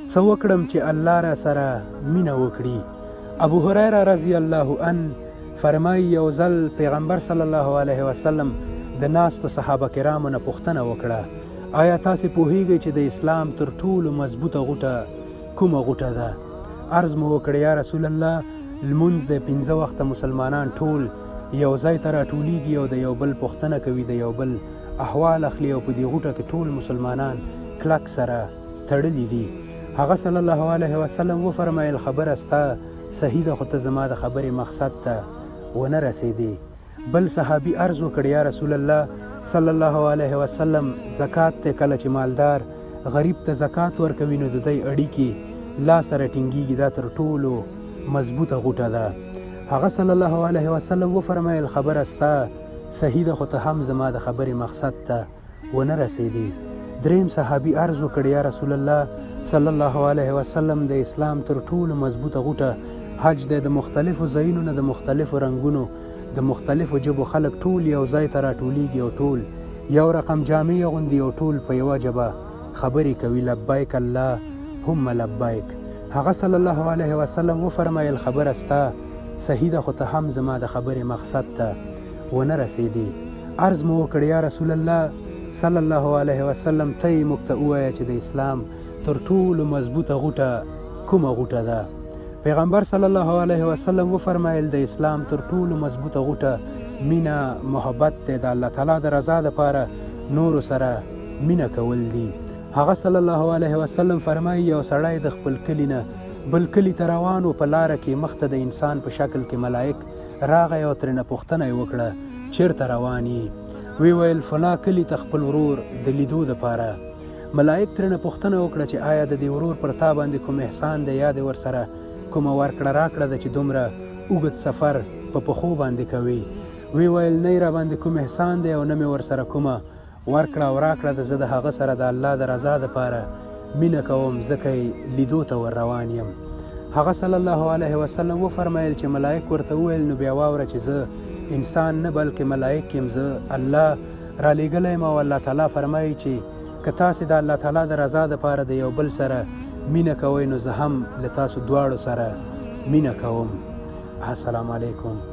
څه وکړم چې الله را سره مینه وکړي. ابو هریره رضی الله عنه فرمایي یو ځل پیغمبر صلی الله علیه وسلم د ناستو صحابه کرامو نه پوښتنه وکړه، آیا تاسې پوهیږئ چې د اسلام تر ټولو مضبوطه غوټه کومه غوټه ده؟ عرض مو وکړ یا رسول الله لمونځ د 15 وخته مسلمانان ټول یو ځای ته راټولیږي او د یو بل پوښتنه کوي، د یو بل احوال اخلي او په دې غوټه کې ټول مسلمانان کلک سره تړلي دي. هغه صلی الله علیه وسلم وفرمایل خبره ستا صحیح ده خو ته زما د خبرې مقصد ته ونه رسېدې. بل صحابي عرض وکړ یا رسول الله صلی الله علیه وسلم زکات ته کله چې مالدار غریب ته زکات ورکوي نو د دوی اړیکې لا سره ټینګېږي، دا تر ټولو مضبوطه غوټه ده. هغه صلی الله علیه وسلم وفرمایل خبره ستا صحیح ده خو ته هم زما د خبرې مقصد ته ونه رسېدې. دریم صحابي عرض وکړ یا رسول الله صلی الله علیه وسلم د اسلام تر ټولو مضبوطه غوټه حج دی. د مختلفو ځایونو نه د مختلفو رنګونو د مختلفو ژبو خلک ټول یو ځای ته راټولیږي او ټول یو رقم جامې اغوندي او ټول په یوه ژبه خبرې کوي، لبیک اللهم لبیک. هغه صلی الله علیه وسلم وفرمایل خبره ستا صحیح ده خو ته هم زما د خبرې مقصد ته ونه رسېدې. عرض مو وکړ یا رسول الله صلی الله علیه وسلم ته یې موږ ته ووایه چې د اسلام تر ټولو مضبوطه غوټه کومه غوټه ده؟ پیغمبر صلی الله علیه وسلم وفرمایل د اسلام تر ټولو مضبوطه غوټه مینه محبت دی، د الله تعالی د رضا دپاره نورو سره مینه کول دي. هغه صلی الله علیه وسلم فرمایي یو سړی د خپل کلي نه بل کلي ته روان و، په لاره کې مخته د انسان په شکل کې ملائک راغی او ترېنه پوښتنه یې وکړه چیرته روان یې؟ وی ویل فلا کلي ته خپل ورور د لیدو دپاره. ملائک ترېنه پوښتنه وکړه چې آیا د دې ورور پر تا باندې کوم احسان دی یا د ورسره کومه ورکړه راکړه ده چې دومره اوږد سفر په پښو باندې کوي؟ وی ویل نه را باندې کوم احسان دی او نه مې ورسره کومه ورکړه او راکړه ده، زه د هغه سره د الله د رضا دپاره مینه کوم ځکه یې لیدو ته ور روان یم. هغه صلی الله علیه وسلم وفرمایل چې ملائک ورته وویل نو بیا واوره چې زه انسان نه بلکې ملائک یم، زه الله را لیږلی یم او الله تعالی فرمایي چې که تاسې د الله تعالی د رضا دپاره د یو بل سره مینه کوئ نو زه هم له تاسو دواړو سره مینه کوم. السلام علیکم.